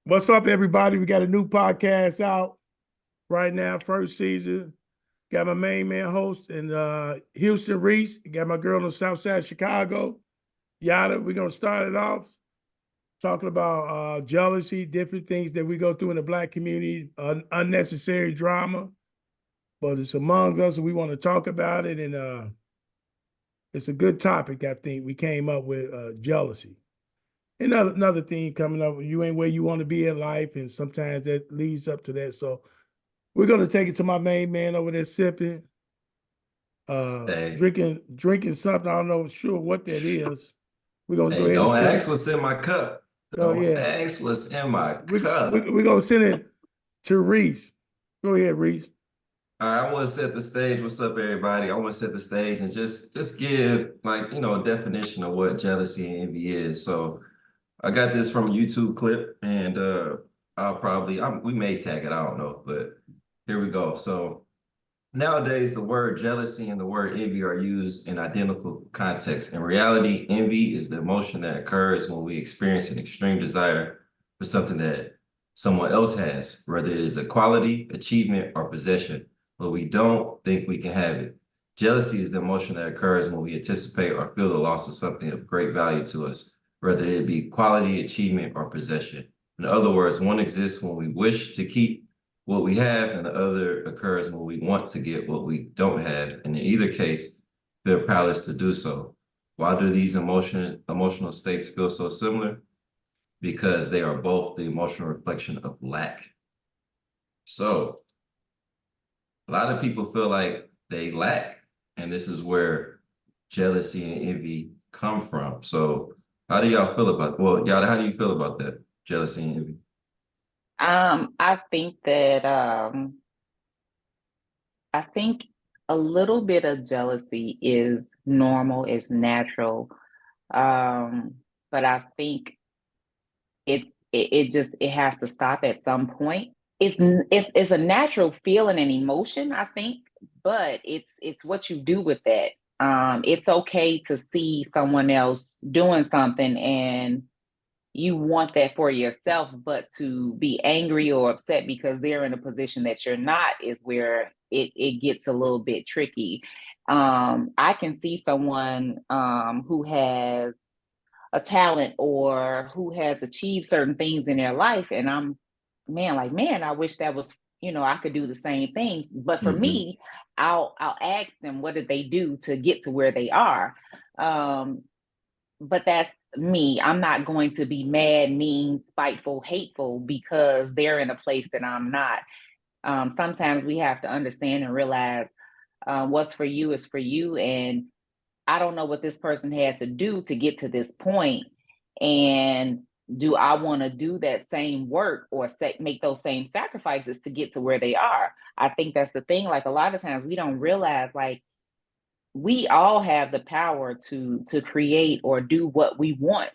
What's up, everybody? We got a new podcast out right now, first season. Got my main man host in Houston Reese. Got my girl on the south side of Chicago, Yada. We're going to start it off talking about jealousy, different things that we go through in the Black community, unnecessary drama, but it's among us and we want to talk about it. And it's a good topic, I think. We came up with jealousy. Another thing coming up, you ain't where you want to be in life, and sometimes that leads up to that. So we're gonna take it to my main man over there sipping, Hey, drinking something. I don't know sure what that is. We're gonna go ahead and don't spin ask it. what's in my cup. Oh Don't yeah, ask what's in my we're cup. gonna send it to Reese. Go ahead, Reese. All right, I want to set the stage. What's up, everybody? I want to set the stage and just give a definition of what jealousy and envy is. So I got this from a YouTube clip, and we may tag it. I don't know, but here we go. So nowadays, the word jealousy and the word envy are used in identical contexts. In reality, envy is the emotion that occurs when we experience an extreme desire for something that someone else has, whether it is a quality, achievement, or possession, but we don't think we can have it. Jealousy is the emotion that occurs when we anticipate or feel the loss of something of great value to us, whether it be quality, achievement, or possession. In other words, one exists when we wish to keep what we have, and the other occurs when we want to get what we don't have. And in either case, feel powerless to do so. Why do these emotional states feel so similar? Because they are both the emotional reflection of lack. So a lot of people feel like they lack, and this is where jealousy and envy come from. So how do y'all feel about, well, Yada, how do you feel about that? Jealousy and envy? I think that I think a little bit of jealousy is normal, it's natural. Um, but I think it has to stop at some point. It's a natural feeling and emotion, I think, but it's what you do with that. It's okay to see someone else doing something and you want that for yourself, but to be angry or upset because they're in a position that you're not is where it gets a little bit tricky. I can see someone who has a talent or who has achieved certain things in their life, and man, I wish that was, I could do the same things. But for Mm-hmm. me, I'll ask them what did they do to get to where they are. Um, but that's me. I'm not going to be mad, mean, spiteful, hateful because they're in a place that I'm not. Sometimes we have to understand and realize what's for you is for you. And I don't know what this person had to do to get to this point. And do I want to do that same work or make those same sacrifices to get to where they are? I think that's the thing. Like a lot of times we don't realize, like, we all have the power to create or do what we want.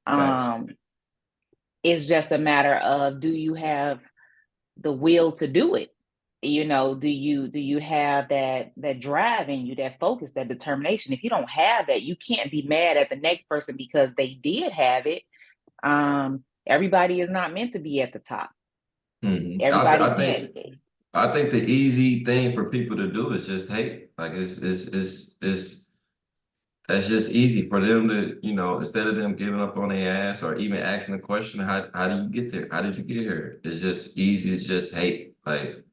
Facts. um it's just a matter of, do you have the will to do it? Do you have that drive in you, that focus, that determination? If you don't have that, you can't be mad at the next person because they did have it. Everybody is not meant to be at the top. Mm-hmm. Everybody I think can't. I think the easy thing for people to do is just hate. Like it's that's just easy for them to, instead of them giving up on their ass or even asking the question, how do you get there? How did you get here? It's just easy to just hate, like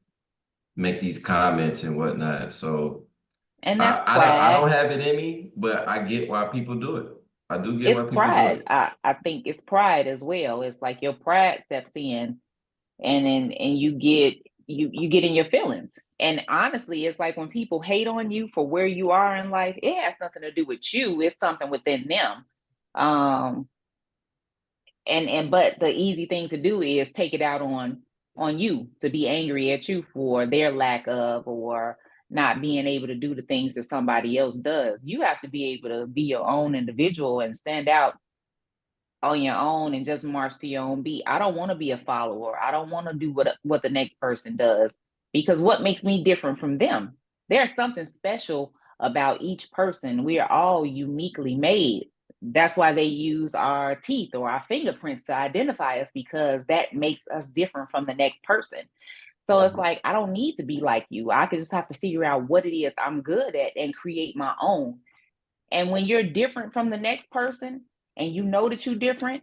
make these comments and whatnot. So And that's I don't pride. have it in me, but I get why people do it. I do get It's why people do it. pride. I think it's pride as well. It's like your pride steps in, and you get in your feelings. And honestly, it's like when people hate on you for where you are in life, it has nothing to do with you. It's something within them. Um, and but the easy thing to do is take it out on you, to be angry at you for their lack of, or not being able to do the things that somebody else does. You have to be able to be your own individual and stand out on your own and just march to your own beat. I don't want to be a follower. I don't want to do what the next person does, because what makes me different from them? There's something special about each person. We are all uniquely made. that's why they use our teeth or our fingerprints to identify us, because that makes us different from the next person. So it's like, I don't need to be like you. I could just have to figure out what it is I'm good at and create my own. And when you're different from the next person and you know that you're different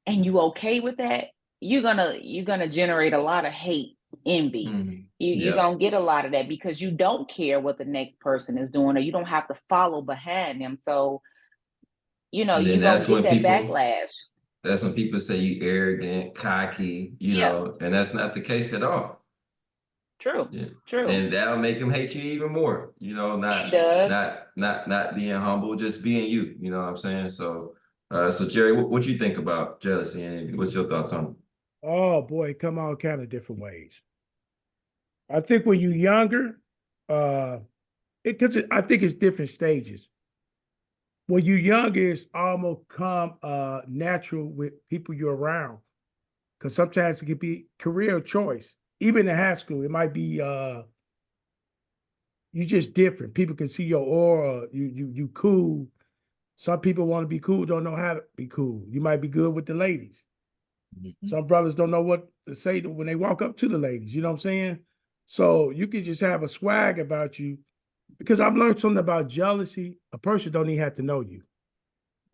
and you okay with that, you're gonna generate a lot of hate, envy. Mhm. You're Yeah. gonna get a lot of that because you don't care what the next person is doing, or you don't have to follow behind them. So, And then you're gonna get that backlash. that's when people say you arrogant, cocky, Yeah, and that's not the case at all. true, Yeah. true. And that'll make them hate you even more, It does. not being humble, just being you, you know what I'm saying? So so Jerry, what you think about jealousy and envy? What's your thoughts on it? Oh boy, it come all kind of different ways. I think when you're younger, because I think it's different stages. When you're younger, it's almost come natural with people you're around. Because sometimes it could be career choice. Even in high school, it might be you just different. People can see your aura. You cool. Some people want to be cool, don't know how to be cool. You might be good with the ladies. Some brothers don't know what to say when they walk up to the ladies. You know what I'm saying? So you can just have a swag about you. Because I've learned something about jealousy. A person don't even have to know you.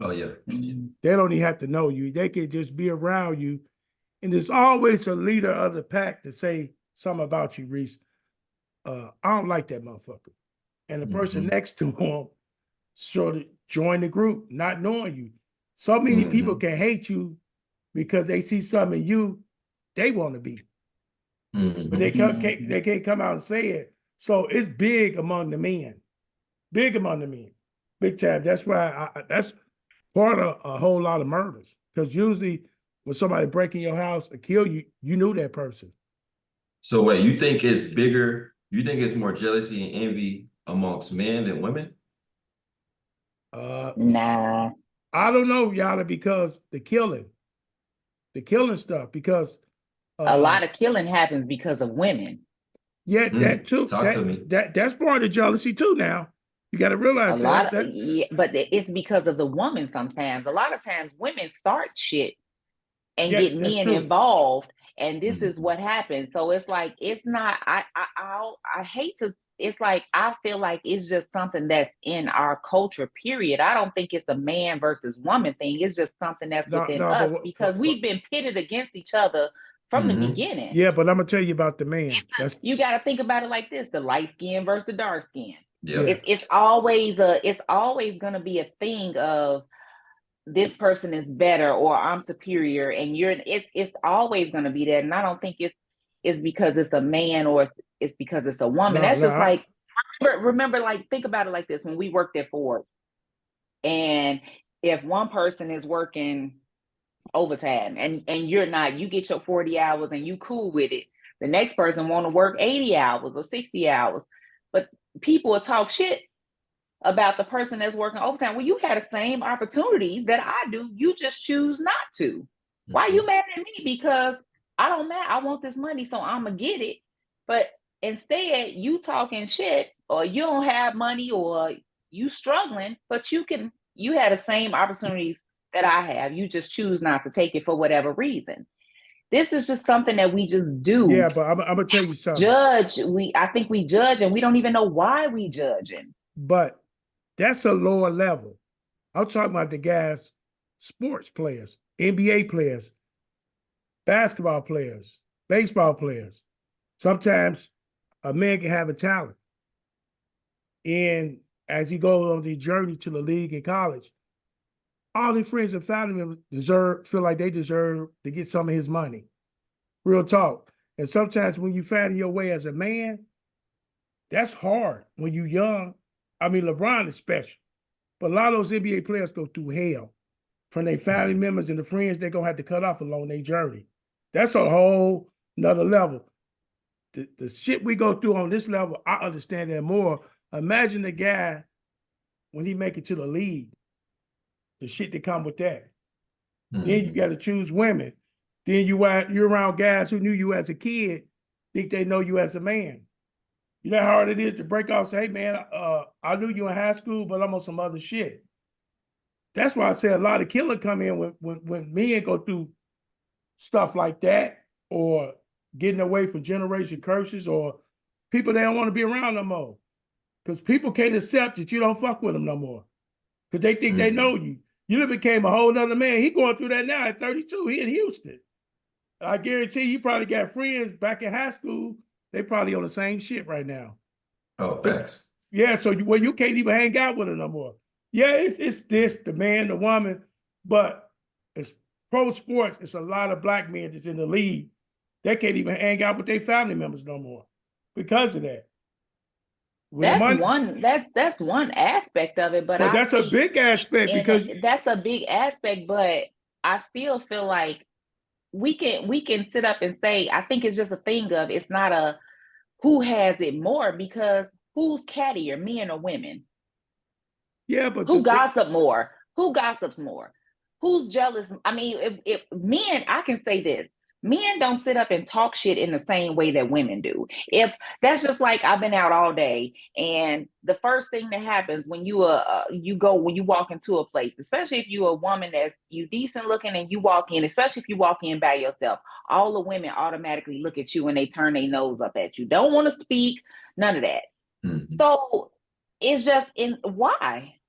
Oh yeah. They don't even have to know you. They can just be around you. And there's always a leader of the pack to say something about you, Reese. I don't like that motherfucker. And the person Mhm. next to him sort of join the group, not knowing you. So many people Mhm. can hate you because they see something in you they want to be, but they can't come out and say it. So it's big among the men, big among the men, big time. That's why that's part of a whole lot of murders. Because usually when somebody break in your house or kill you, you knew that person. So wait, you think it's bigger? You think it's more jealousy and envy amongst men than women? Uh, Nah. I don't know, Yada, because the killing stuff, because A uh lot of killing happens because of women. yeah, that too. Talk to me. That's part of jealousy too now. You got to A realize lot of, that yeah, but it's because of the woman sometimes. A lot of times women start shit and yeah, get that's men true. involved, and this is Mhm. what happens. So it's like, it's not, I hate to, it's like, I feel like it's just something that's in our culture, period. I don't think it's a man versus woman thing. It's just something that's No, within no, us because but we've been pitted against each other from the Mhm. beginning. yeah, but I'm gonna tell you about the man. That's You got to think about it like this: the light skin versus the dark skin. Yeah. yeah. It's always going to be a thing of this person is better or I'm superior, and it's always going to be that. And I don't think it's because it's a man or it's because it's a woman. No, That's no, just like, remember, like, think about it like this: when we worked at Ford, and if one person is working overtime and you're not, you get your 40 hours and you cool with it, the next person want to work 80 hours or 60 hours, but people will talk shit about the person that's working overtime. Well, you had the same opportunities that I do, you just choose not to. Why Mhm. you mad at me? Because I don't matter, I want this money, so I'm gonna get it. But instead you talking shit, or you don't have money, or you struggling, but you had the same opportunities that I have, you just choose not to take it for whatever reason. This is just something that we just do. yeah, but I'm gonna tell you something. I think we judge and we don't even know why we judging. But that's a lower level. I'm talking about the guys, sports players, NBA players, basketball players, baseball players. Sometimes a man can have a talent, and as he goes on the journey to the league in college, all his friends and family members feel like they deserve to get some of his money. Real talk. And sometimes when you find your way as a man, that's hard when you're young. I mean, LeBron is special, but a lot of those NBA players go through hell from their family members and the friends they're gonna have to cut off along their journey. That's a whole nother level. The shit we go through on this level, I understand that more. Imagine the guy when he make it to the league, the shit that come with that. Then you Mhm. got to choose women. Then you're around guys who knew you as a kid, think they know you as a man. You know how hard it is to break off. Say, hey man, I knew you in high school, but I'm on some other shit. That's why I say a lot of killing come in when men go through stuff like that, or getting away from generation curses, or people they don't want to be around no more. Because people can't accept that you don't fuck with them no more. Because they think they know you. You done became a whole nother man. He going through that now at 32. He in Houston. I guarantee you probably got friends back in high school. They probably on the same shit right now. Oh, thanks. Yeah, so you can't even hang out with them no more. Yeah, it's this, the man, the woman, but it's pro sports. It's a lot of black men that's in the league. They can't even hang out with their family members no more because of that. That's one aspect of it, but that's a big aspect because that's a big aspect, but I still feel like we can sit up and say, I think it's just a thing of, it's not a who has it more, because who's cattier, men or women? Yeah, but who gossip more? Who gossips more? Who's jealous? I mean, if men, I can say this. Men don't sit up and talk shit in the same way that women do. If that's just like, I've been out all day, and the first thing that happens when you walk into a place, especially if you're a woman that's you decent looking and you walk in, especially if you walk in by yourself, all the women automatically look at you and they turn their nose up at you. Don't want to speak, none of that. So it's just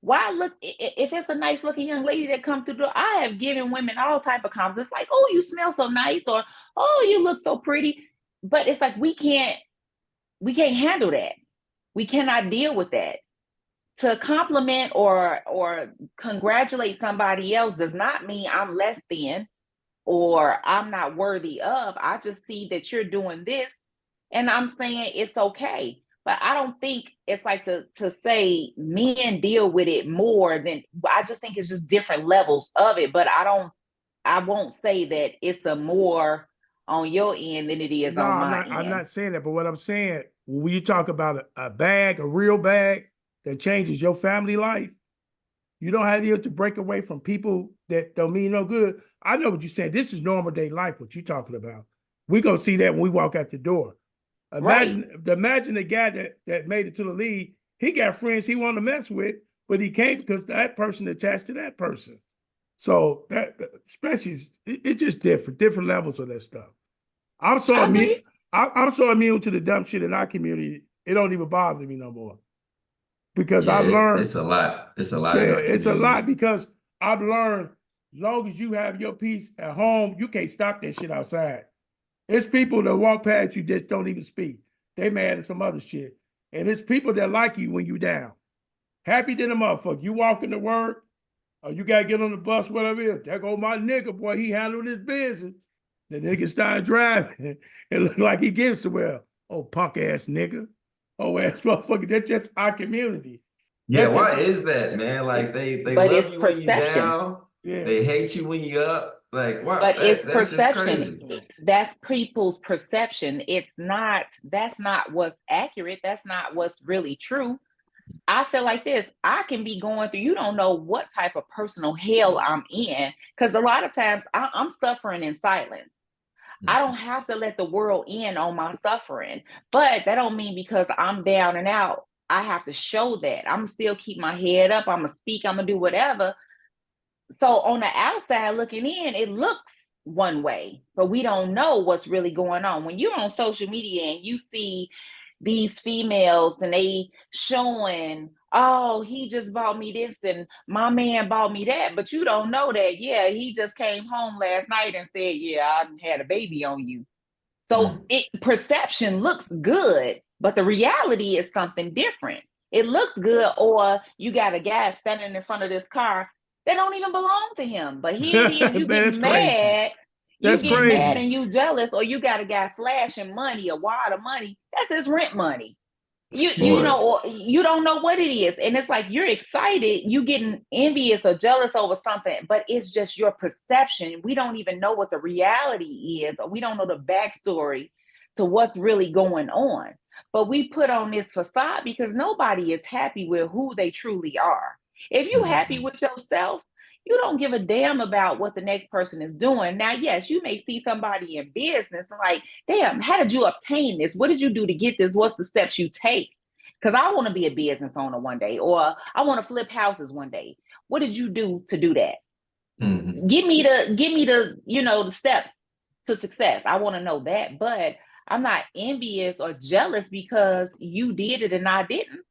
why look, if it's a nice looking young lady that comes through the door, I have given women all type of compliments, like, oh, you smell so nice, or oh, you look so pretty. But it's like we can't handle that. We cannot deal with that. To compliment or congratulate somebody else does not mean I'm less than or I'm not worthy of. I just see that you're doing this and I'm saying it's okay. But I don't think it's like to say men deal with it more than, I just think it's just different levels of it. But I won't say that it's a more on your end than it is on my end. I'm not saying that, but what I'm saying, when you talk about a real bag that changes your family life, you don't have to break away from people that don't mean no good. I know what you're saying. This is normal day life, what you're talking about. We're going to see that when we walk out the door. Imagine the guy that made it to the league. He got friends he wanted to mess with, but he can't because that person attached to that person. So that, especially, it's just different levels of that stuff. I'm so immune to the dumb shit in our community. It don't even bother me no more because I've learned it's a lot. It's a lot. Yeah, it's a lot because I've learned as long as you have your peace at home, you can't stop that shit outside. It's people that walk past you just don't even speak. They mad at some other shit. And it's people that like you when you down. Happy to the motherfucker. You walk into work, or you gotta get on the bus, whatever it is. There go my nigga, boy, he handled his business. The nigga started driving. It looked like he gets somewhere. Oh, punk ass nigga. Oh, ass motherfucker. That's just our community. Yeah, why is that, man? Like they love you when you down. Yeah. They hate you when you up. Like, wow, but it's perception. That's people's perception. That's not what's accurate. That's not what's really true. I feel like this. I can be going through, you don't know what type of personal hell I'm in. Because a lot of times I'm suffering in silence. I don't have to let the world in on my suffering. But that don't mean because I'm down and out, I have to show that. I'm still keep my head up. I'm going to speak. I'm going to do whatever. So on the outside looking in, it looks one way, but we don't know what's really going on. When you're on social media and you see these females and they showing, oh, he just bought me this and my man bought me that, but you don't know that, yeah, he just came home last night and said, yeah, I had a baby on you. So perception looks good, but the reality is something different. It looks good, or you got a guy standing in front of this car that don't even belong to him. But here it is, you get mad. That's crazy. Mad and you jealous, or you got a guy flashing money, a wad of money. That's his rent money. You know, or you don't know what it is. And it's like you're excited, you getting envious or jealous over something, but it's just your perception. We don't even know what the reality is, or we don't know the backstory to what's really going on. But we put on this facade because nobody is happy with who they truly are. If you're happy with yourself, you don't give a damn about what the next person is doing. Now, yes, you may see somebody in business and like, damn, how did you obtain this? What did you do to get this? What's the steps you take? Because I want to be a business owner one day, or I want to flip houses one day. What did you do to do that? Mhm. Give me the, the steps to success. I want to know that, but I'm not envious or jealous because you did it and I didn't.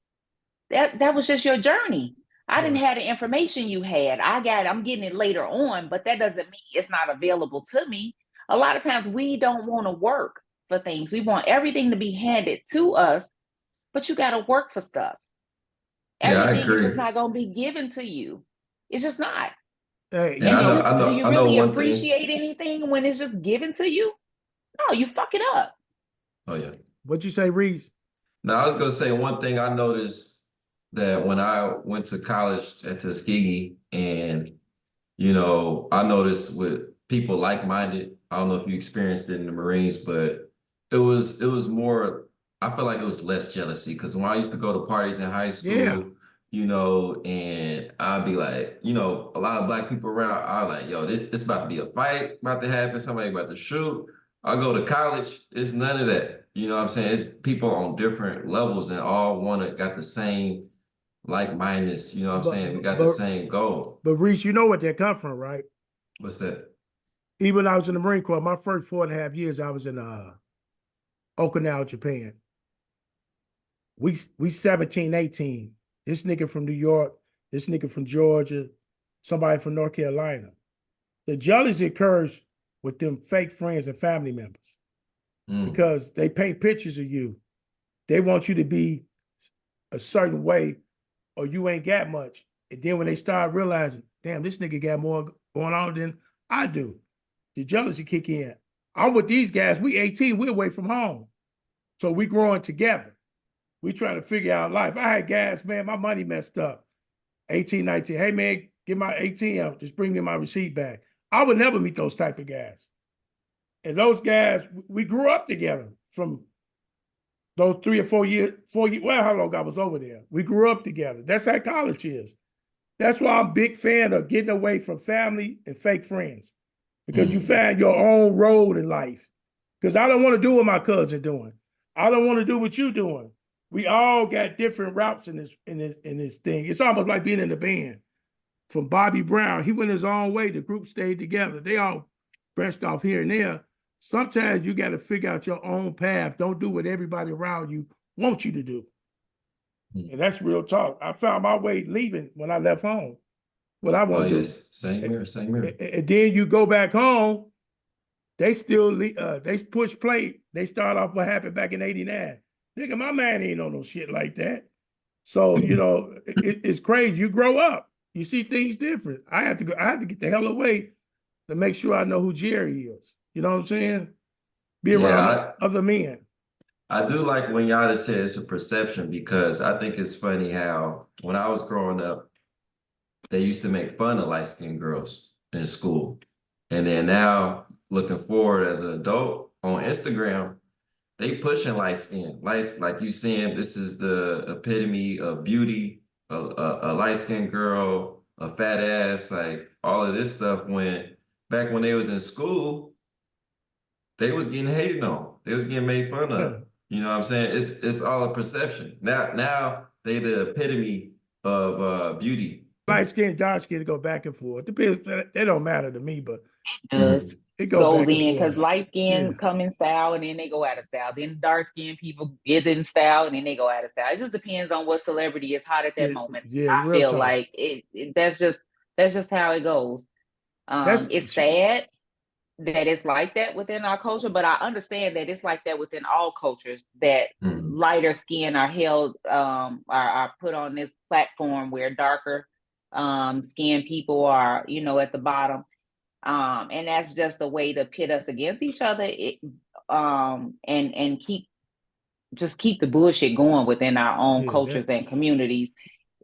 That was just your journey. I didn't Right. have the information you had. I'm getting it later on, but that doesn't mean it's not available to me. A lot of times we don't want to work for things. We want everything to be handed to us, but you got to work for stuff. Yeah, I Everything is just agree. not going to be given to you. It's just not. Hey, And Do you I know really one thing. appreciate anything when it's just given to you? No, you fuck it up. Oh yeah. what'd you say, Reese? Now I was gonna say one thing I noticed that when I went to college at Tuskegee, and I noticed with people like-minded, I don't know if you experienced it in the Marines, but it was more, I feel like it was less jealousy because when I used to go to parties in high Yeah. school, and I'd be like, a lot of black people around, I was like, yo, this about to be a fight about to happen, somebody about to shoot. I go to college, it's none of that. You know what I'm saying? It's people on different levels and all got the same like-mindedness, you know what I'm But saying? We got the but same goal. but Reese, you know what that come from, right? What's that? Even when I was in the Marine Corps, my first 4.5 years, I was in Okinawa, Japan. We 17, 18. This nigga from New York, this nigga from Georgia, somebody from North Carolina. The jealousy occurs with them fake friends and family members Mm, because they paint pictures of you. They want you to be a certain way or you ain't got much. And then when they start realizing, damn, this nigga got more going on than I do, the jealousy kick in. I'm with these guys. We 18, we away from home. So we growing together. We trying to figure out life. I had guys, man, my money messed up. 18, 19. Hey man, get my 18 out. Just bring me my receipt back. I would never meet those type of guys. And those guys, we grew up together from those 3 or 4 years, 4 years, well, how long I was over there. We grew up together. That's how college is. That's why I'm a big fan of getting away from family and fake friends. Because you mm. find your own road in life. Because I don't want to do what my cousin doing. I don't want to do what you doing. We all got different routes in this thing. It's almost like being in a band. From Bobby Brown, he went his own way. The group stayed together. They all branched off here and there. Sometimes you got to figure out your own path. Don't do what everybody around you wants you to do. Mm. And that's real talk. I found my way leaving when I left home. What I Oh want to do. yes, same here, same here. And then you go back home, they still they push play. They start off what happened back in '89. Nigga, my man ain't on no shit like that. So it's crazy. You grow up, you see things different. I had to go. I had to get the hell away to make sure I know who Jerry is. You know what I'm saying? Be around Yeah, other men. I do like when y'all said it's a perception because I think it's funny how when I was growing up, they used to make fun of light-skinned girls in school. And then now looking forward as an adult on Instagram, they pushing light skin. Like you saying, this is the epitome of beauty, a light-skinned girl, a fat ass, like all of this stuff when back when they was in school, they was getting hated on. They was getting made fun of. You know what I'm saying? It's all a perception. Now they the epitome of beauty. Light skin, dark skin go back and forth. Depends. They don't matter to me, but Does Mhm. it go goes back and in because forth. light Yeah. skin come in style and then they go out of style. Then dark skin people get in style and then they go out of style. It just depends on what celebrity is hot at that Yeah, moment. yeah, I real feel talk. like that's just how it goes. That's It's sad that it's like that within our culture, but I understand that it's like that within all cultures that Mhm. lighter skin are held are put on this platform where darker skin people are, at the bottom. And that's just a way to pit us against each other, and keep the bullshit going within our own yeah, cultures and communities.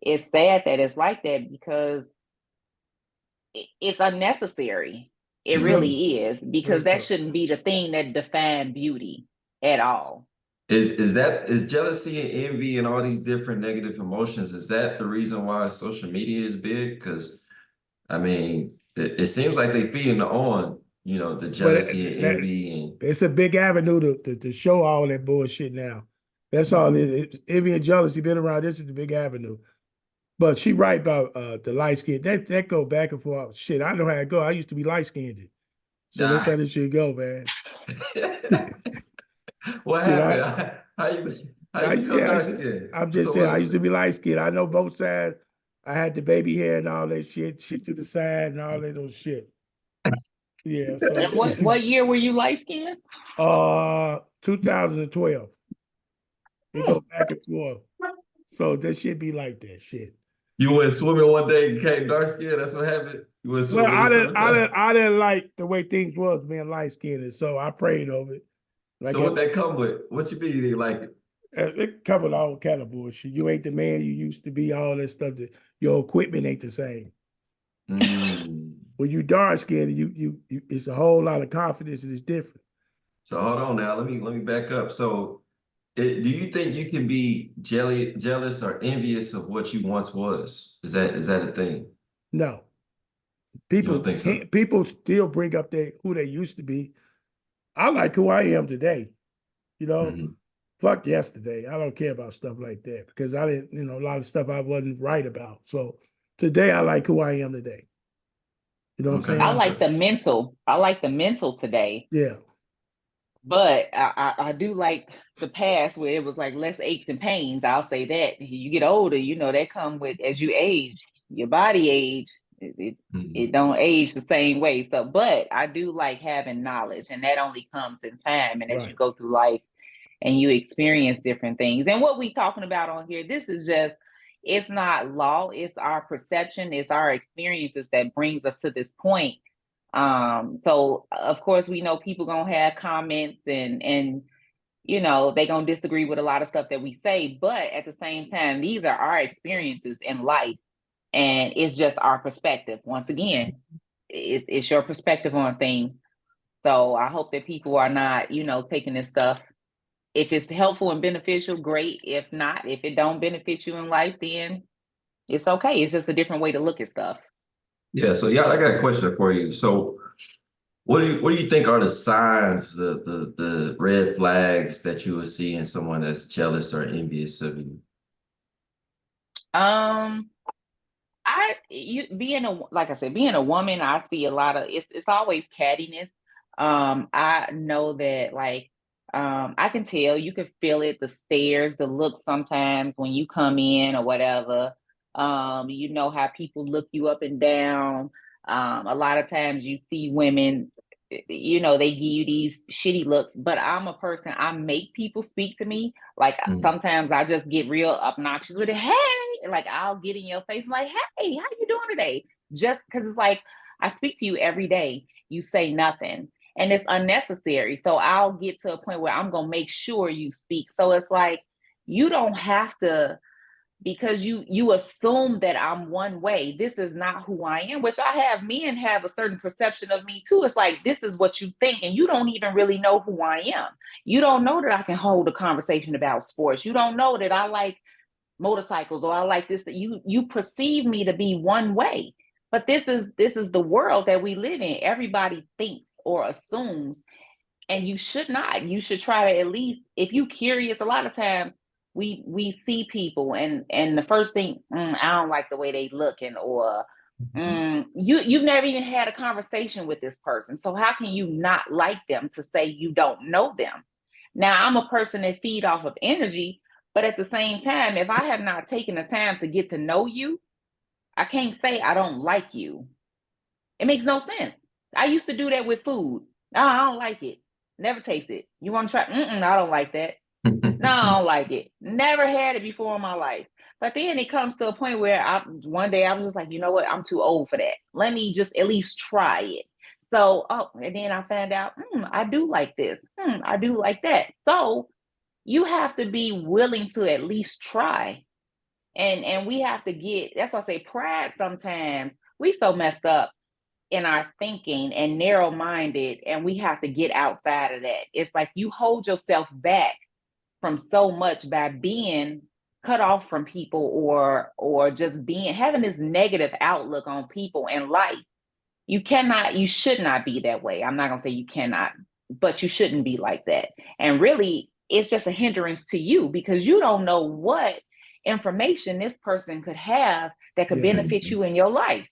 It's sad that it's like that because it's unnecessary. It real, Mhm. really is, because real that talk. shouldn't be the thing that define beauty at all. Is jealousy and envy and all these different negative emotions, is that the reason why social media is big? Because I mean, it seems like they feeding on, the But jealousy and that envy and it's a big avenue to show all that bullshit now. That's all it is. Envy and jealousy been around. This is the big avenue. But she right about the light skin. That go back and forth. Shit, I know how it go. I used to be light skinned. So that's Nah. how this shit go, man. What Shit, happened? How you become dark skinned? I'm just So saying, I used to what? be light skinned. I know both sides. I had the baby hair and all that shit to the side and all that little shit. Yeah, so And what year were you light skinned? 2012. It go back and forth. So that shit be like that shit. You went swimming one day and became dark skinned. That's what happened. You went Well, swimming in the summertime. I didn't like the way things was being light skinned, so I prayed over it. Like So what that come with? What you mean you didn't like it? it covered all kind of bullshit. You ain't the man you used to be. All that stuff. That your equipment ain't the same. Mm. When you dark skinned, it's a whole lot of confidence and it's different. So hold on now. Let me back up. So do you think you can be jealous or envious of what you once was? Is that a thing? No, You don't think so? people still bring up who they used to be. I like who I am today. You know, Mhm. fuck yesterday. I don't care about stuff like that because I didn't, a lot of stuff I wasn't right about. So today I like who I am today. You know what I'm Okay. I saying? like the mental. I like the mental today, Yeah. but I do like the past where it was like less aches and pains. I'll say that. You get older, that come with as you age, your body age. It Mhm. don't age the same way. So, but I do like having knowledge, and that only comes in time. And as you Right. go through life and you experience different things. And what we talking about on here, this is just, it's not law, it's our perception, it's our experiences that brings us to this point. So of course we know people gonna have comments and they gonna disagree with a lot of stuff that we say, but at the same time, these are our experiences in life, and it's just our perspective. Once again, it's your perspective on things. So I hope that people are not, taking this stuff, if it's helpful and beneficial, great. If not, if it don't benefit you in life, then it's okay. It's just a different way to look at stuff. Yeah. So yeah, I got a question for you. So what do you think are the signs, the red flags that you will see in someone that's jealous or envious of you? Um, being a, like I said, being a woman, I see a lot of, it's always cattiness. I know that, like, I can tell, you can feel it, the stares, the looks sometimes when you come in or whatever. You know how people look you up and down. A lot of times you see women, they give you these shitty looks, but I'm a person, I make people speak to me. Like Mhm. sometimes I just get real obnoxious with it. Hey, like I'll get in your face, I'm like, hey, how you doing today? Just because it's like I speak to you every day, you say nothing. And it's unnecessary. So I'll get to a point where I'm gonna make sure you speak. So it's like you don't have to, because you assume that I'm one way. This is not who I am, which I have, men have a certain perception of me too. It's like this is what you think, and you don't even really know who I am. You don't know that I can hold a conversation about sports. You don't know that I like motorcycles or I like this, that you perceive me to be one way. But this is the world that we live in. Everybody thinks or assumes, and you should not. You should try to, at least if you curious. A lot of times we see people and the first thing, I don't like the way they looking, or you've never even had a conversation with this person, so how can you not like them to say you don't know them? Now I'm a person that feed off of energy, but at the same time, if I have not taken the time to get to know you, I can't say I don't like you. It makes no sense. I used to do that with food. No, I don't like it. Never taste it. You want to try? I don't like that. No, I don't like it. Never had it before in my life. But then it comes to a point where one day I was just like, you know what? I'm too old for that. Let me just at least try it. So, and then I found out, I do like this. I do like that. So you have to be willing to at least try. And we have to get, that's why I say pride sometimes. We so messed up in our thinking and narrow minded, and we have to get outside of that. It's like you hold yourself back from so much by being cut off from people, or just being having this negative outlook on people and life. You should not be that way. I'm not gonna say you cannot, but you shouldn't be like that. And really, it's just a hindrance to you because you don't know what information this person could have that could Yeah. benefit you in your life.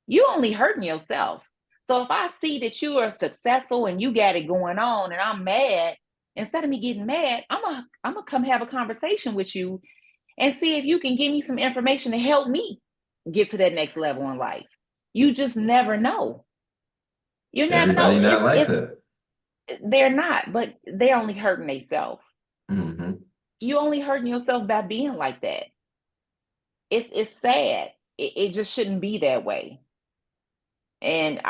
You only hurting yourself. So if I see that you are successful and you got it going on and I'm mad, instead of me getting mad, I'm gonna come have a conversation with you and see if you can give me some information to help me get to that next level in life. You just never know. You never know. Everybody not like that. They're not, but they're only hurting themselves. Hmm. You only hurting yourself by being like that. It's sad. It just shouldn't be that way. And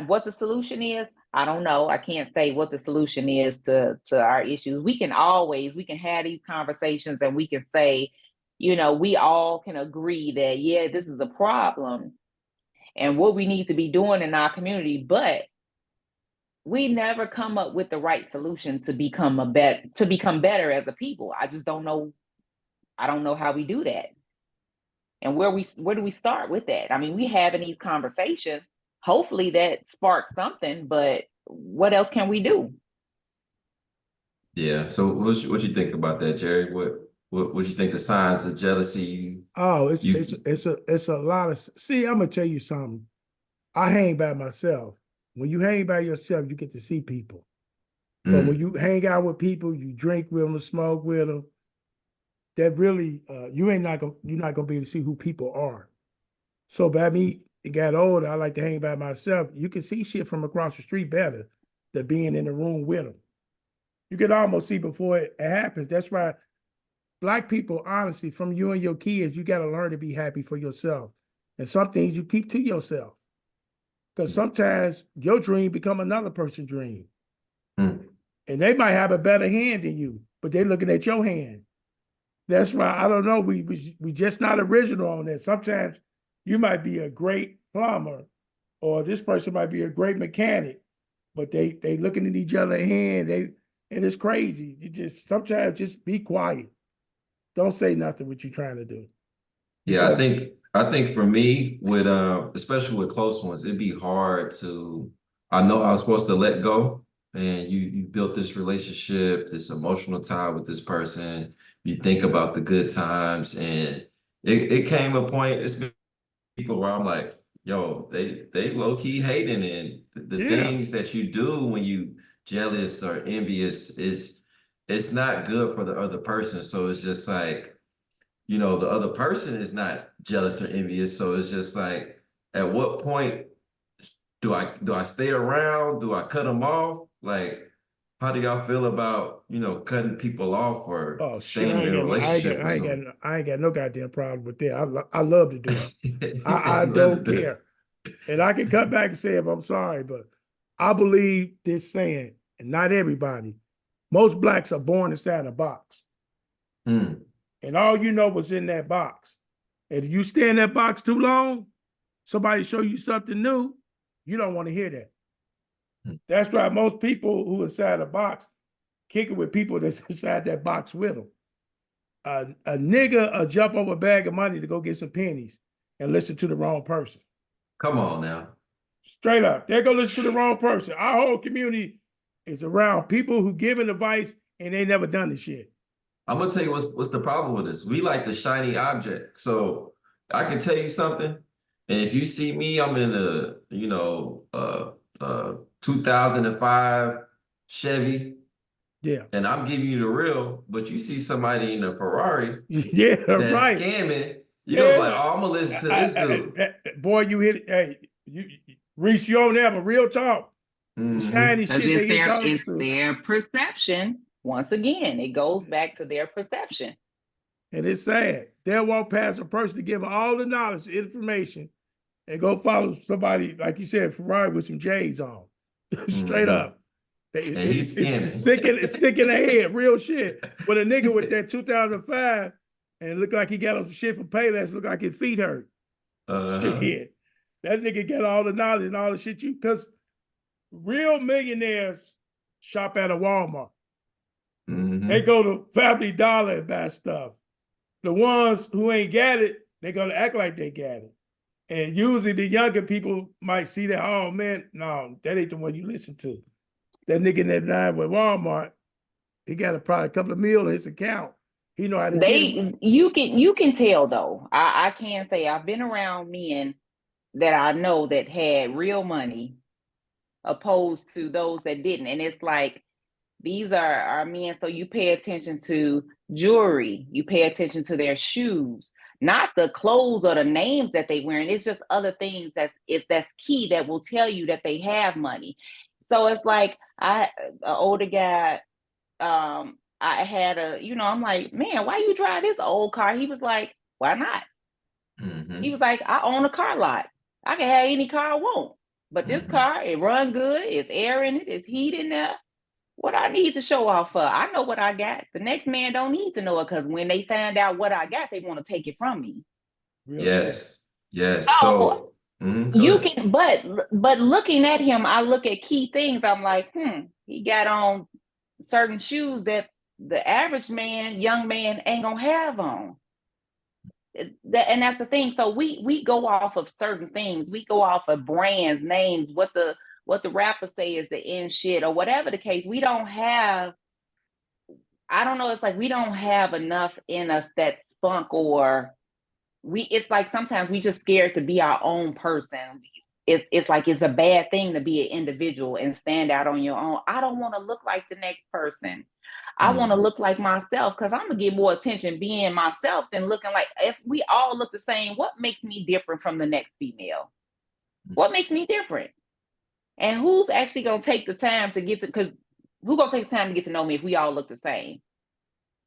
what the solution is, I don't know. I can't say what the solution is to our issues. We can have these conversations and we can say, we all can agree that, yeah, this is a problem and what we need to be doing in our community, but we never come up with the right solution to become better as a people. I just don't know. I don't know how we do that. And where do we start with that? I mean, we having these conversations. Hopefully that sparks something, but what else can we do? Yeah. So what you think about that, Jerry? What you think the signs of jealousy? Oh, it's You it's a lot of. See, I'm gonna tell you something. I hang by myself. When you hang by yourself, you get to see people. But when you hang out with people, you drink with them, smoke with them. That really, you're not gonna be able to see who people are. So by me, it got older. I like to hang by myself. You can see shit from across the street better than being in the room with them. You can almost see before it happens. That's why Black people, honestly, from you and your kids, you got to learn to be happy for yourself. And some things you keep to yourself. Because sometimes your dream become another person's dream. Mm. And they might have a better hand than you, but they're looking at your hand. That's why I don't know. We just not original on that. Sometimes you might be a great plumber, or this person might be a great mechanic, but they looking at each other hand. And it's crazy. You just sometimes just be quiet. Don't say nothing what you're trying to do. Yeah, Because I think for me, with especially with close ones, it'd be hard to. I know I was supposed to let go, and you built this relationship, this emotional tie with this person. You think about the good times, and it came a point. It's been people where I'm like, yo, they low key hating, and the yeah, things that you do when you jealous or envious is it's not good for the other person. So it's just like, the other person is not jealous or envious. So it's just like, at what point do I stay around? Do I cut them off? Like, how do y'all feel about, cutting people off or oh shit, staying in a relationship with someone? I ain't got no goddamn problem with that. I love to do it. He said I he loved to don't do it. care. And I can cut back and say if I'm sorry, but I believe this saying, and not everybody, most Blacks are born inside a box. Mm. And all you know was in that box. And if you stay in that box too long, somebody show you something new, you don't want to hear that. Mm. That's why most people who inside a box kick it with people that's inside that box with them. A nigga jump over a bag of money to go get some pennies and listen to the wrong person. Come on now. Straight up. They're gonna listen to the wrong person. Our whole community is around people who giving advice and they never done the shit. I'm gonna tell you what's the problem with this. We like the shiny object. So I can tell you something, and if you see me, I'm in a 2005 Chevy, Yeah. and I'm giving you the real. But you see somebody in a Ferrari Yeah, that's right. scamming, you're gonna be like, Yeah. oh, I'm gonna listen to this dude. Boy, you hit it. Hey, Reese, you on that, but real talk. The shiny Because shit they get caught it's into. their perception. Once again, it goes back to their perception. And it's sad. They'll walk past a person to give them all the knowledge, information, and go follow somebody, like you said, Ferrari with some J's on. Straight up. And he's scamming. It's sick in the head, real shit. But a nigga with that 2005 and it look like he got on some shit from Payless, look like his feet hurt. Shit. That nigga got all the knowledge and all the shit because real millionaires shop at a Walmart. They go to Family Dollar and buy stuff. The ones who ain't got it, they're gonna act like they got it. And usually the younger people might see that, oh man, no, that ain't the one you listen to. That nigga in that line with Walmart, he got probably a couple of mil in his account. He know how to get him. You can tell though. I can say I've been around men that I know that had real money opposed to those that didn't. And it's like these are our men. So you pay attention to jewelry, you pay attention to their shoes, not the clothes or the names that they wearing. It's just other things that's key that will tell you that they have money. So it's like an older guy, I had I'm like, man, why you drive this old car? He was like, why not? He was like, I own a car lot. I can have any car I want. But this car, it run good, it's air in it, it's heat in there. What I need to show off for? I know what I got. The next man don't need to know it, because when they find out what I got, they want to take it from me. Real shit. Yes. Yes. So go you ahead. can, but looking at him, I look at key things. I'm like, he got on certain shoes that the average man, young man, ain't gonna have on. And that's the thing. So we go off of certain things. We go off of brands, names, what the rapper say is the end shit, or whatever the case. We don't have, I don't know, it's like we don't have enough in us that spunk, or it's like sometimes we just scared to be our own person. It's like it's a bad thing to be an individual and stand out on your own. I don't want to look like the next person. I want to look like myself, because I'm gonna get more attention being myself than looking like, if we all look the same, what makes me different from the next female? What makes me different? And who's actually gonna take the time to get to, because who's gonna take the time to get to know me if we all look the same?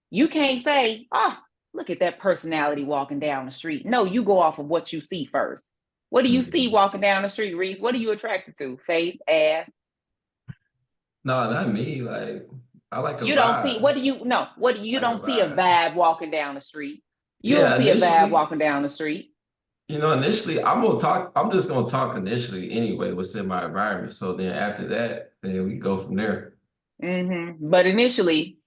You can't say, oh, look at that personality walking down the street. No, you go off of what you see first. What do you see walking down the street, Reese? What are you attracted to? Face, ass? No, not me. Like, I like a You don't see, vibe. what do you, no, what do you Like a don't see a vibe. vibe walking down the street. You Yeah, don't see a vibe initially, walking down the street. initially, I'm just gonna talk initially anyway, what's in my environment. So then after that, then we go from there. But initially,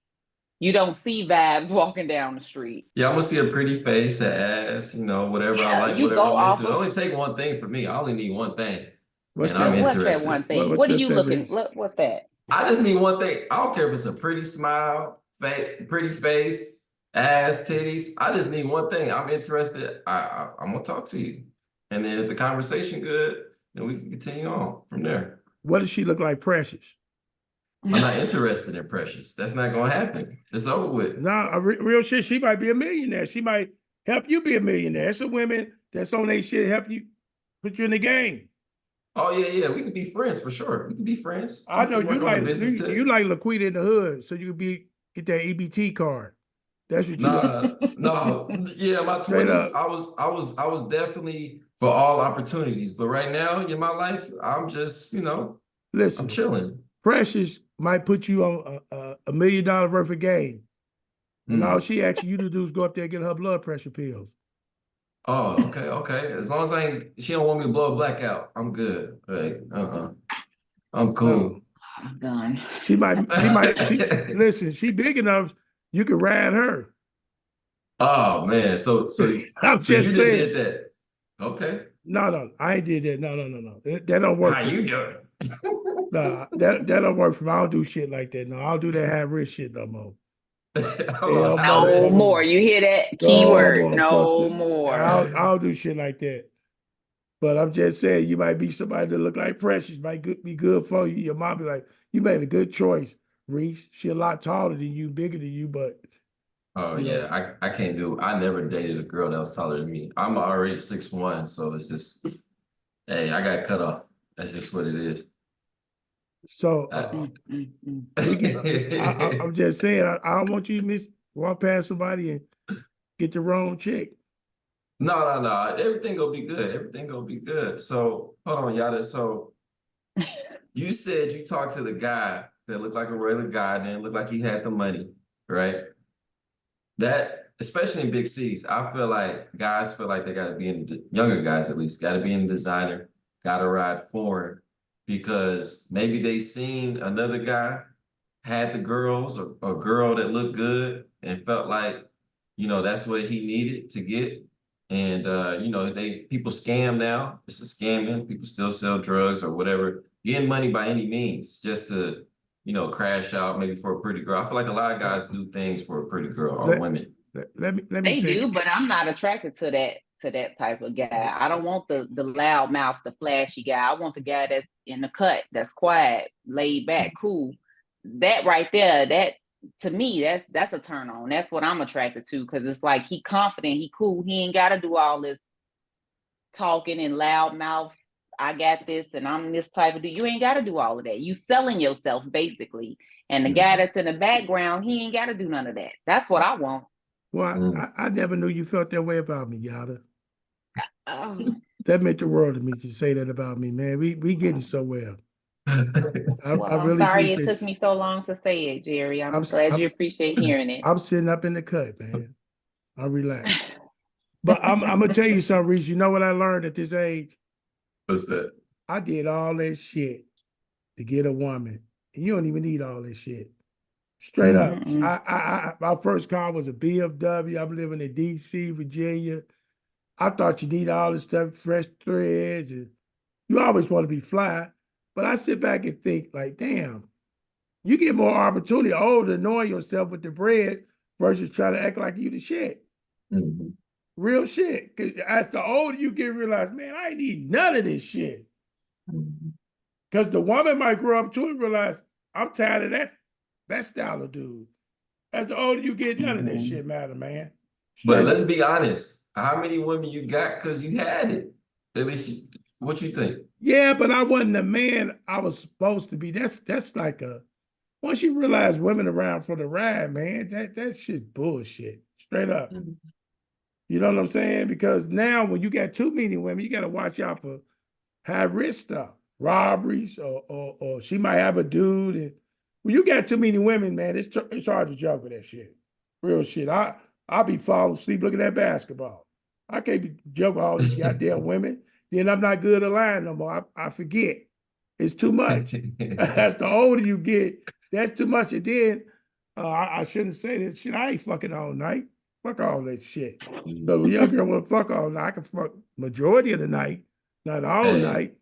you don't see vibes walking down the street. Yeah, I'm gonna see a pretty face, an ass, whatever I Yeah, like, you whatever go I'm off into. It of, only take one thing for me. I only need one thing, What's and I'm that? what's that one interested. thing? What What are does you that looking, Reese? what's that? I just need one thing. I don't care if it's a pretty smile, pretty face, ass, titties. I just need one thing. I'm interested. I'm gonna talk to you, and then if the conversation good, then we can continue on from there. What does she look like, Precious? I'm not interested in Precious. That's not gonna happen. It's over with. Nah, real shit. She might be a millionaire. She might help you be a millionaire. It's some women that's on their shit help you put you in the game. Oh yeah. We could be friends for sure. We could be friends. I We know can work you on the like business tip. you like Laquita in the hood, so you could get that EBT card. That's what you like. No. Yeah, my Straight 20s, up. I was definitely for all opportunities. But right now in my life, I'm just, I'm Listen, chilling. Precious might put you on $1 million worth of game. And all she asks you to do is go up there and get her blood pressure pills. Oh, okay. As long as she don't want me to blow a blackout, I'm good. Like, I'm cool. I'm done. Listen, she big enough, you can ride her. Oh man, so I'm so you just done saying. did that. Okay. No, I ain't did that. No. That don't work. How for you me. doing? Nah, that don't work for me. I don't do shit like that. No, I don't do that high risk shit no more. Hold on, Hell how No risky? more. You hear that? No Keyword. more. No Fuck that. more. I don't do shit like that. But I'm just saying, you might be somebody that look like Precious, might be good for you. Your mom be like, you made a good choice, Reese. She a lot taller than you, bigger than you, but Oh you know, yeah, I can't do. I never dated a girl that was taller than me. I'm already 6'1", so it's just, hey, I got cut off. That's just what it is. so we can. No, I'm just saying, I don't want you to walk past somebody and get the wrong chick. no. Everything gonna be good. Everything gonna be good. So hold on, Yada. So you said you talked to the guy that looked like a regular guy, and then looked like he had the money, right? That, especially in big cities, I feel like guys feel like they gotta be younger guys at least, gotta be in designer, gotta ride foreign, because maybe they seen another guy had the girls or a girl that looked good and felt like, that's what he needed to get. And people scam now. It's a scamming. People still sell drugs or whatever, getting money by any means just to crash out maybe for a pretty girl. I feel like a lot of guys do things for a pretty girl or Let, women. let me They say do, but I'm not attracted to that type of guy. I don't want the loud mouth, the flashy guy. I want the guy that's in the cut, that's quiet, laid back, cool. That right there, that to me, that's a turn on. That's what I'm attracted to, because it's like he confident, he cool, he ain't gotta do all this talking and loud mouth. I got this and I'm this type of dude. You ain't gotta do all of that. You selling yourself basically. And the guy that's in the background, he ain't gotta do none of that. That's what I want. well, I never knew you felt that way about me, Yada. Oh. That meant the world to me to say that about me, man. We getting so well. I Well, I'm really sorry it appreciate took me so long to say it, Jerry. I'm glad you appreciate hearing it. I'm sitting up in the cut, man. I'm relaxed. But I'm gonna tell you something, Reese. You know what I learned at this age? What's that? I did all that shit to get a woman. And you don't even need all this shit. Straight up. My first car was a BMW. I'm living in DC, Virginia. I thought you need all this stuff, fresh threads, and you always want to be fly. But I sit back and think, like, damn, you get more opportunity older knowing yourself with the bread versus trying to act like you the shit. Mm-hmm. Real shit. Because as the older you get, realize, man, I ain't need none of this shit. Because the woman might grow up too and realize, I'm tired of that style of dude. As the older you get, none of that shit matter, man. But let's be honest. How many women you got because you had it? At least, what you think? Yeah, but I wasn't the man I was supposed to be. That's like once you realize women around for the ride, man, that shit's bullshit. Straight up. You know what I'm saying? Because now when you got too many women, you got to watch out for high risk stuff, robberies, or she might have a dude. And when you got too many women, man, it's hard to juggle that shit. Real shit. I'll be falling asleep looking at basketball. I can't be juggling all these goddamn women. Then I'm not good at lying no more. I forget. It's too much. As the older you get, that's too much. And then I shouldn't say this shit. I ain't fucking all night. Fuck all that shit. So a young girl want to fuck all night. I can fuck majority of the night, not all night.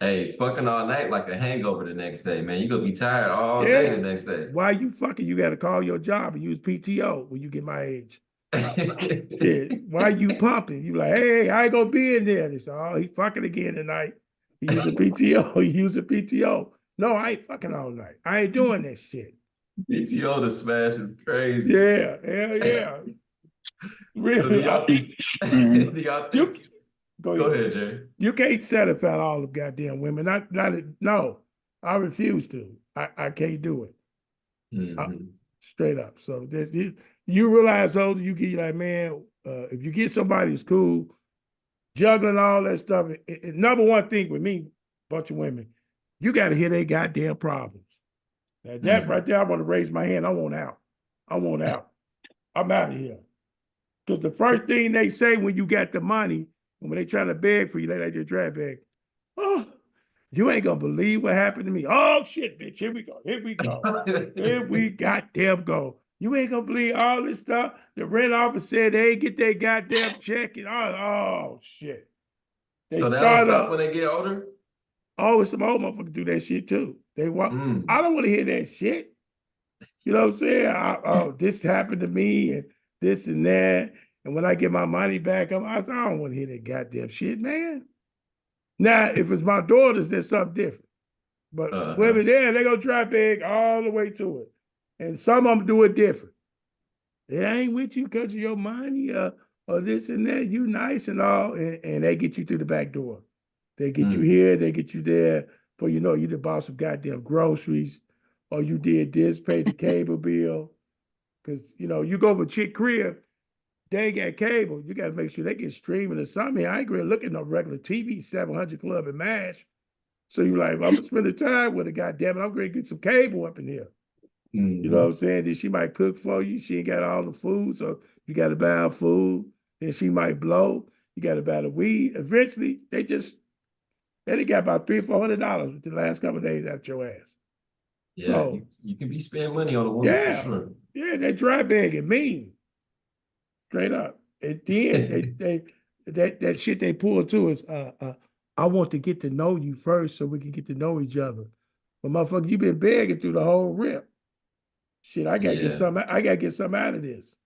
Hey, fucking all night like a hangover the next day, man. You gonna be tired all day the next day. Why you fucking? You got to call your job and use PTO when you get my age. Shit. Why you pumping? You like, hey, I ain't gonna be in there. They say, oh, he fucking again tonight. He using PTO. He using PTO. No, I ain't fucking all night. I ain't doing that shit. PTO to smash is crazy. Yeah, hell yeah. Really? So do y'all think? Go ahead, Jay. You can't satisfy all the goddamn women. No. I refuse to. I can't do it. Straight up. So you realize though, you get like, man, if you get somebody who's cool, juggling all that stuff, number one thing with me, bunch of women, you got to hear their goddamn problems. Now that right there, I want to raise my hand. I want out. I'm out of here. Because the first thing they say when you got the money, and when they trying to beg for you, they like your drag bag. Oh, you ain't gonna believe what happened to me. Oh shit, bitch, here we go. Here we goddamn go. You ain't gonna believe all this stuff. The rent officer said they ain't get their goddamn check and oh shit. So that'll stop when they get older? Oh, some old motherfuckers do that shit too. They want. I don't want to hear that shit. You know what I'm saying? This happened to me and this and that. And when I get my money back, I don't want to hear that goddamn shit, man. Now, if it's my daughters, there's something different. But women there, they gonna try big all the way to it. And some of them do it different. They ain't with you because of your money or this and that. You nice and all, and they get you through the back door. They get you here, they get you there. For you know, you the boss of goddamn groceries, or you did this, paid the cable bill. Because, you know, you go with chick crib, they ain't got cable. You got to make sure they get streaming or something. I ain't really looking at no regular TV, 700 Club and MASH. So you like, I'm going to spend the time with her, goddamn it. I'm going to get some cable up in here. You know what I'm saying? Then she might cook for you. She ain't got all the food, so you got to buy her food. Then she might blow. You got to buy the weed. Eventually, they done got about $300-400 within the last couple of days after your ass. Yeah, so, you can be spending money on a woman for sure. Yeah, they dry bag and mean. Straight up. And then that shit they pull too is I want to get to know you first so we can get to know each other. But motherfucker, you been begging through the whole rip. Shit, I gotta get Yeah. something. I gotta get something out of this.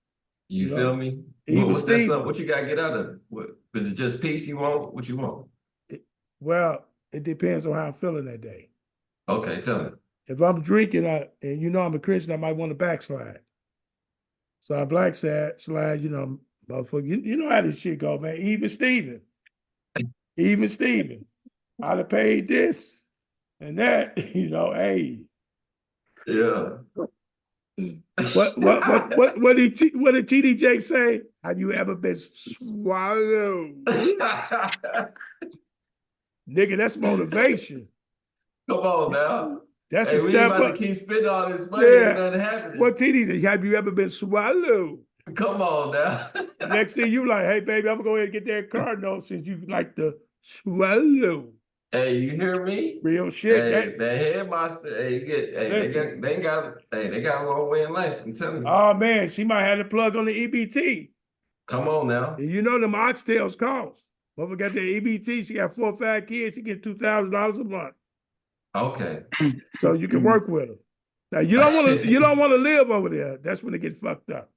You You feel know, me? even What's that something? Steven. What you gotta get out of it? What is it just peace you want? What you want? Well, it depends on how I'm feeling that day. Okay, tell me. If I'm drinking, and you know I'm a Christian, I might want to backslide. So I slide, motherfucker. You know how this shit go, man. Even Steven, I'd have paid this and that, hey. Yeah. What did TD Jake say? Have you ever been swallowed? Nigga, that's motivation. Come on now. That's Hey, a we ain't step about up. to keep spending all this money and Yeah. nothing happening. What TD said? Have you ever been swallowed? Come on now. Next thing you like, hey baby, I'm gonna go ahead and get that card note since you like to swallow. Hey, you hear me? Real shit. Hey, that headmaster, hey, Listen. they got a long way in life. I'm telling you. Oh man, she might have the plug on the EBT. Come on now. And you know them oxtails cost. Mother got the EBT. She got 4 or 5 kids. She get $2,000 a month. Okay. So you can work with her. Now you don't want to live over there. That's when it gets fucked up.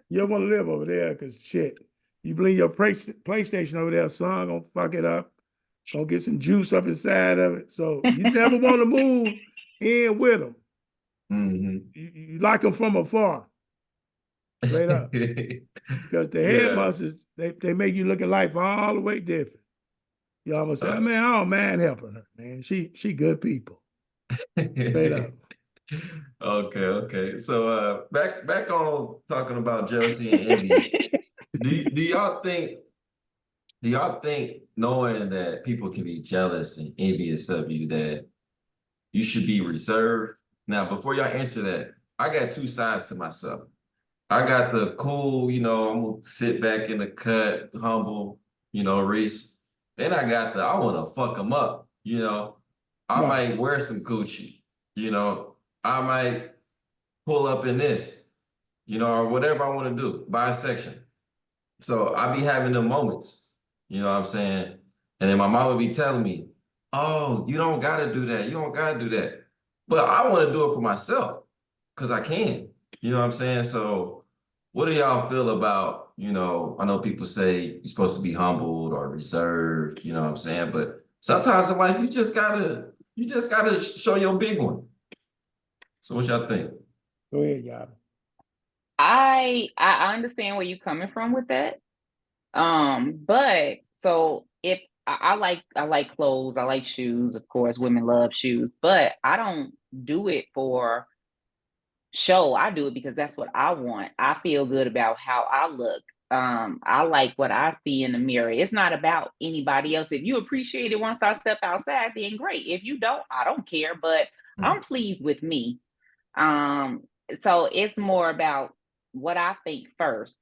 You don't want to live over there because shit. You bring your PlayStation over there, son, gonna fuck it up. Gonna get some juice up inside of it. So you never want to move in with them. Mm-hmm. You like them from afar. Straight up. Because the headmasters, they make you look at life all the way different. You almost say, man, I don't mind helping her, man. She good people. Straight up. Okay. So back on talking about jealousy and envy. Do y'all think knowing that people can be jealous and envious of you that you should be reserved? Now, before y'all answer that, I got two sides to myself. I got the cool, I'm gonna sit back in the cut, humble, Reese. Then I got the I want to fuck them up, I Right. might wear some Gucci, I might pull up in this, or whatever I want to do, buy a section. So I be having them moments, you know what I'm saying? And then my mom would be telling me, oh, you don't gotta do that. You don't gotta do that. But I want to do it for myself because I can. You know what I'm saying? So what do y'all feel about, I know people say you're supposed to be humbled or reserved, you know what I'm saying? But sometimes in life you just gotta show your big one. So what y'all think? Go ahead, y'all. I understand where you're coming from with that. But so if I like clothes, I like shoes, of course, women love shoes, but I don't do it for show. I do it because that's what I want. I feel good about how I look. I like what I see in the mirror. It's not about anybody else. If you appreciate it once I step outside, then great. If you don't, I don't care, but I'm pleased with me. Um, so it's more about what I think first,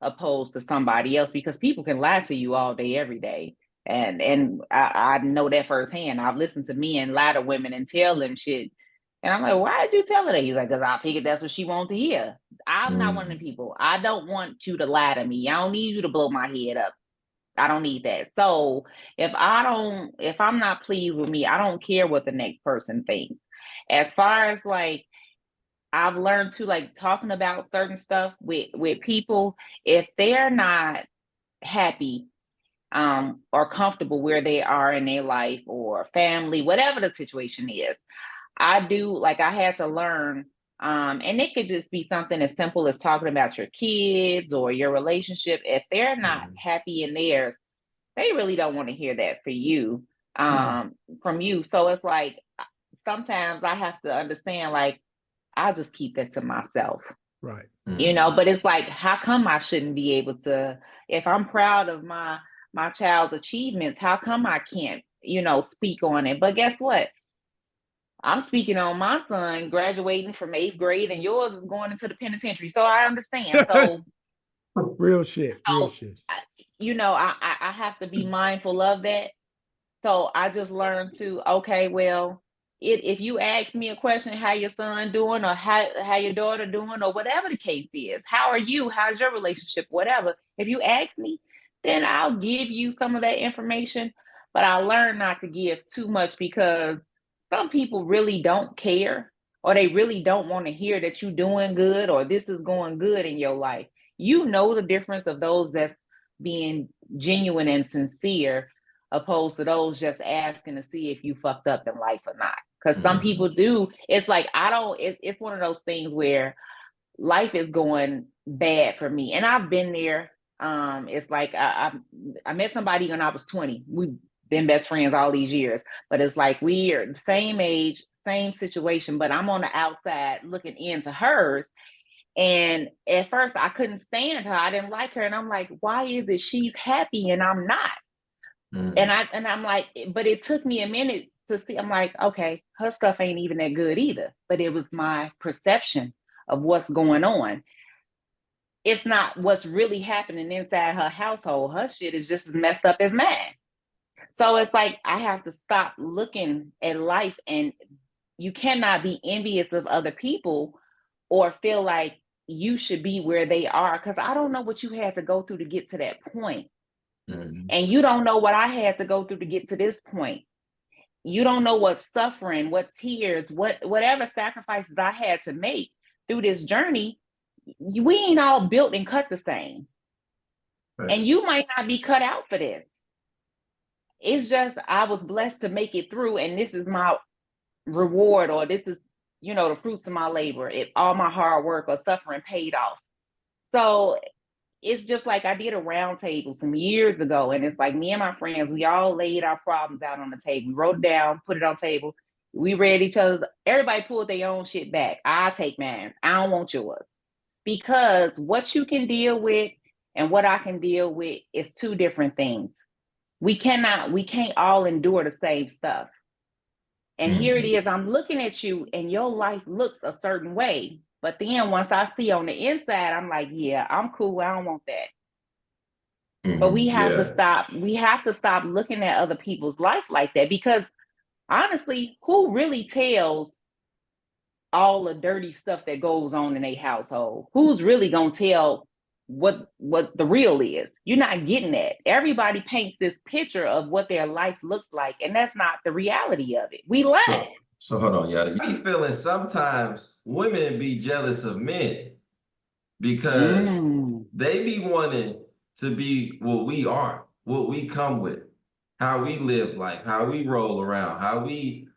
opposed to somebody else, because people can lie to you all day, every day. And I know that firsthand. I've listened to men lie to women and tell them shit. And I'm like, why did you tell her that? He's like, because I figured that's what she wanted to hear. I'm not one of the people. I don't want you to lie to me. I don't need you to blow my head up. I don't need that. So if I'm not pleased with me, I don't care what the next person thinks. As far as like, I've learned to like talking about certain stuff with people, if they're not happy or comfortable where they are in their life or family, whatever the situation is, I had to learn, and it could just be something as simple as talking about your kids or your relationship. If they're not happy in theirs, they really don't want to hear that from you. So it's like sometimes I have to understand, like, I'll just keep that to myself. Right. But it's like, how come I shouldn't be able to, if I'm proud of my child's achievements, how come I can't, speak on it? But guess what? I'm speaking on my son graduating from 8th grade and yours is going into the penitentiary. So I understand. So real shit. I have to be mindful of that. So I just learned to, okay, well, if you ask me a question, how your son doing, or how your daughter doing, or whatever the case is, how are you? How's your relationship? Whatever. If you ask me, then I'll give you some of that information. But I learned not to give too much, because some people really don't care, or they really don't want to hear that you're doing good or this is going good in your life. You know the difference of those that's being genuine and sincere opposed to those just asking to see if you fucked up in life or not. Because some people do. It's like, it's one of those things where life is going bad for me. And I've been there. It's like I met somebody when I was 20. We've been best friends all these years, but it's like we are the same age, same situation, but I'm on the outside looking into hers. And at first I couldn't stand her. I didn't like her. And I'm like, why is it she's happy and I'm not? And I'm like, but it took me a minute to see. I'm like, okay, her stuff ain't even that good either. But it was my perception of what's going on. It's not what's really happening inside her household. Her shit is just as messed up as mine. So it's like I have to stop looking at life, and you cannot be envious of other people or feel like you should be where they are, because I don't know what you had to go through to get to that point. And you don't know what I had to go through to get to this point. You don't know what suffering, what tears, whatever sacrifices I had to make through this journey. We ain't all built and cut the same. Right. And you might not be cut out for this. It's just I was blessed to make it through, and this is my reward, or this is, the fruits of my labor. All my hard work or suffering paid off. So it's just like I did a round table some years ago, and it's like me and my friends, we all laid our problems out on the table. We wrote it down, put it on the table. We read each other's. Everybody pulled their own shit back. I take mine. I don't want yours. Because what you can deal with and what I can deal with is two different things. We can't all endure the same stuff. And here it is, I'm looking at you and your life looks a certain way. But then once I see on the inside, I'm like, yeah, I'm cool. I don't want that. But we have to stop. We have to stop looking at other people's life like that, because honestly, who really tells all the dirty stuff that goes on in a household? Who's really gonna tell what the real is? You're not getting that. Everybody paints this picture of what their life looks like, and that's not the reality of it. We lie. So hold on, Yada. You be feeling sometimes women be jealous of men because they be wanting to be what we are, what we come with, how we live life, how we roll around, how we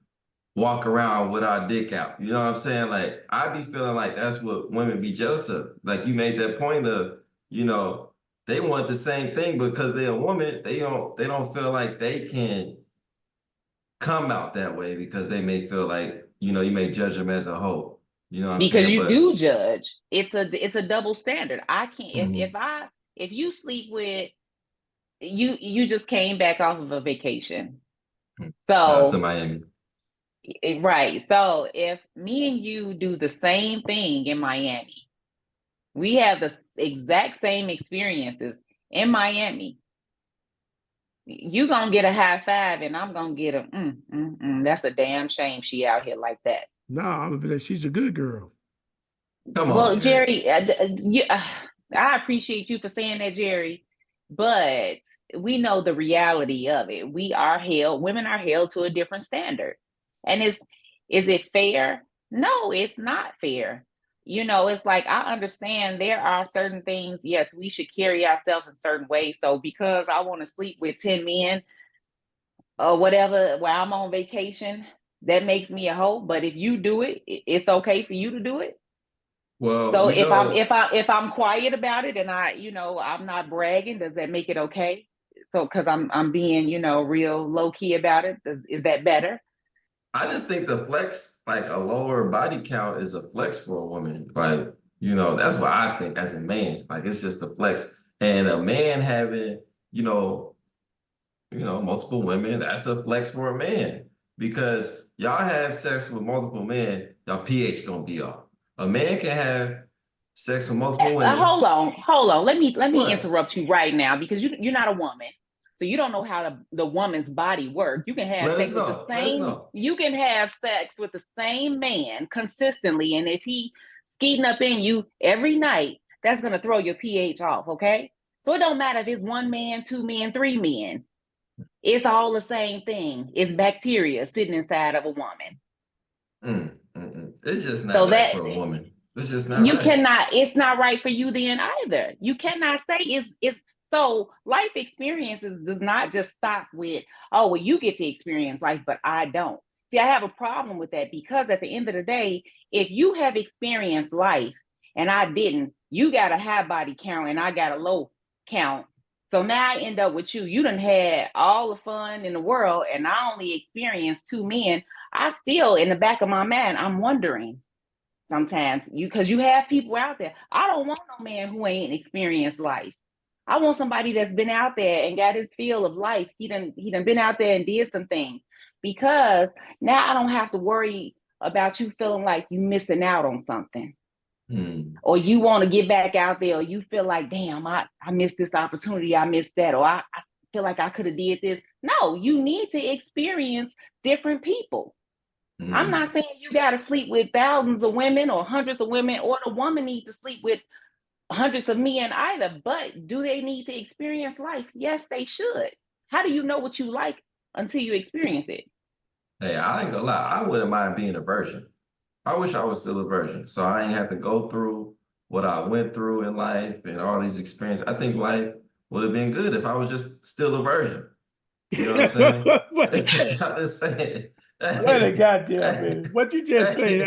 walk around with our dick out. You know what I'm saying? Like, I be feeling like that's what women be jealous of. Like you made that point of, they want the same thing because they're a woman. They don't feel like they can come out that way because they may feel like, you may judge them as a whole. You know what I'm saying? Because you do judge. It's a double standard. I can't, if you sleep with, you just came back off of a vacation. So to Miami. Right. So if me and you do the same thing in Miami, we have the exact same experiences in Miami, you gonna get a high five and I'm gonna get a that's a damn shame she out here like that. No, I'm gonna be like, she's a good girl. Come on, well, Jerry, I appreciate you for saying that, Jerry, but we know the reality of it. Women are held to a different standard. And is it fair? No, it's not fair. It's like, I understand there are certain things, yes, we should carry ourselves in certain ways. So because I want to sleep with 10 men or whatever while I'm on vacation, that makes me a hoe. But if you do it, it's okay for you to do it. Well, so if I'm quiet about it and I'm not bragging, does that make it okay? So because I'm being, real low key about it, is that better? I just think the flex, like a lower body count, is a flex for a woman. Like, that's what I think as a man. Like, it's just a flex. And a man having, multiple women, that's a flex for a man. Because y'all have sex with multiple men, y'all pH gonna be off. A man can have sex with multiple women. Hold on. Let me interrupt you right now, because you're not a woman. So you don't know how the woman's body works. You can have sex with the same. You can have sex with the same man consistently, and if he skeeting up in you every night, that's gonna throw your pH off. Okay, so it don't matter if it's one man, two men, three men. It's all the same thing. It's bacteria sitting inside of a woman. It's just not So right that for a woman. It's just not you right. cannot, it's not right for you then either. You cannot say it's so life experiences does not just stop with, oh, well, you get to experience life, but I don't. See, I have a problem with that because at the end of the day, if you have experienced life and I didn't, you got a high body count and I got a low count. So now I end up with you. You done had all the fun in the world and I only experienced two men. I still, in the back of my mind, I'm wondering sometimes because you have people out there. I don't want no man who ain't experienced life. I want somebody that's been out there and got his feel of life. He done been out there and did some things because now I don't have to worry about you feeling like you missing out on something. Or you want to get back out there, or you feel like, damn, I missed this opportunity, I missed that, or I feel like I could have did this. No, you need to experience different people. I'm not saying you got to sleep with thousands of women or hundreds of women, or the woman needs to sleep with hundreds of men either. But do they need to experience life? Yes, they should. How do you know what you like until you experience it? Hey, I ain't gonna lie. I wouldn't mind being a virgin. I wish I was still a virgin, so I ain't have to go through what I went through in life and all these experiences. I think life would have been good if I was just still a virgin. You know what I'm saying? I'm just saying. Wait a goddamn minute. What you just say?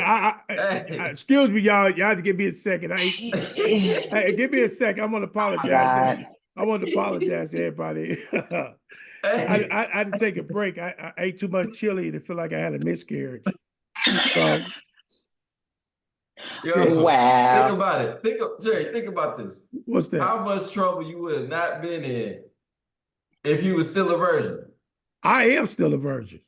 Excuse me, y'all. Y'all have to give me a second. Hey, give me a second. I'm gonna apologize. I want to apologize to everybody. I had to take a break. I ate too much chili to feel like I had a miscarriage. So, Yo, wow. think about it. Jerry, think about this. What's that? How much trouble you would have not been in if you were still a virgin? I am still a virgin.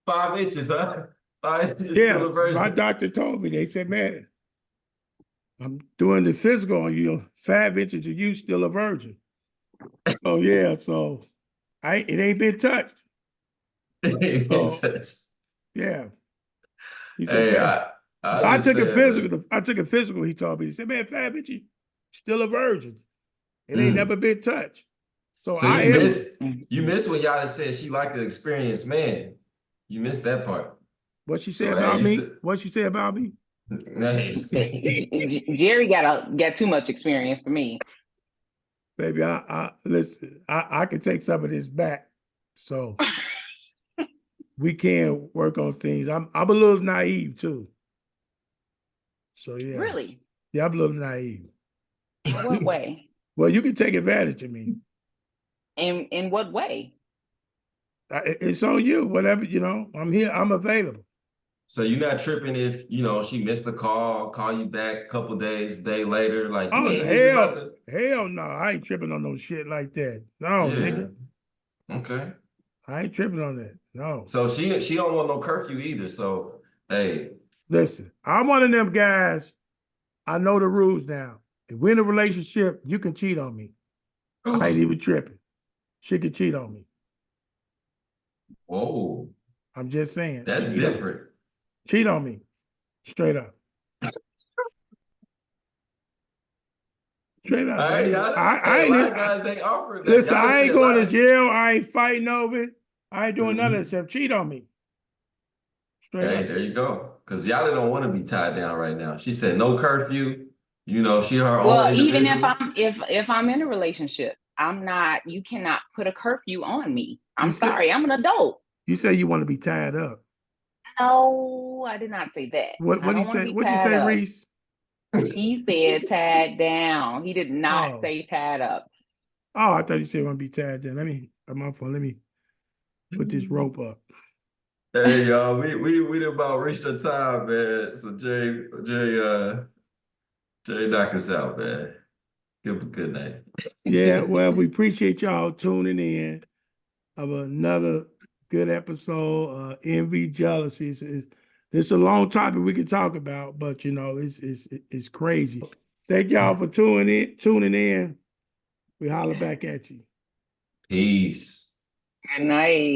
5 inches, huh? 5 inches, yeah, still a virgin. My doctor told me. They said, man, I'm doing the physical on you. 5 inches of you still a virgin. So yeah, so it ain't been touched. It ain't been touched. Yeah. He said, Hey, man, I took a physical. I took a physical. He told me. He said, man, 5 inches, still a virgin. It ain't never been touched. So you miss when y'all said she liked an experienced man. You missed that part. What she said about me? What she said about me? Jerry got too much experience for me. Baby, listen, I can take some of this back. So we can work on things. I'm a little naive too. So yeah. Really? Yeah, I'm a little naive. In what way? Well, you can take advantage of me. In what way? It's on you. Whatever, I'm here. I'm available. So you're not tripping if, she missed a call you back a couple days, day later, like, hell no. I ain't tripping on no shit like that. No, yeah. nigga. Okay. I ain't tripping on that. No. So she don't want no curfew either. So, hey. Listen, I'm one of them guys. I know the rules now. If we're in a relationship, you can cheat on me. I ain't even tripping. She can cheat on me. Whoa. I'm just saying. That's different. Cheat on me. Straight up. Straight up. A lot of guys ain't offering that. Listen, I ain't going to jail. I ain't fighting over it. I ain't doing none of that stuff. Cheat on me. Straight up. There you go. Because y'all don't want to be tied down right now. She said no curfew. She her own individual. Even if I'm in a relationship, you cannot put a curfew on me. I'm sorry, I'm an adult. You say you want to be tied up. No, I did not say that. What did you say? What'd you say, Reese? He said tied down. He did not say tied up. Oh, I thought you said want to be tied down. Let me put this rope up. Hey y'all, we about reached the time, man. So Jerry knock us out, man. Give him a good night. Yeah, well, we appreciate y'all tuning in of another good episode. Envy, jealousy. This is a long topic we can talk about, but it's crazy. Thank y'all for tuning in. We holler back at you. Peace. Good night.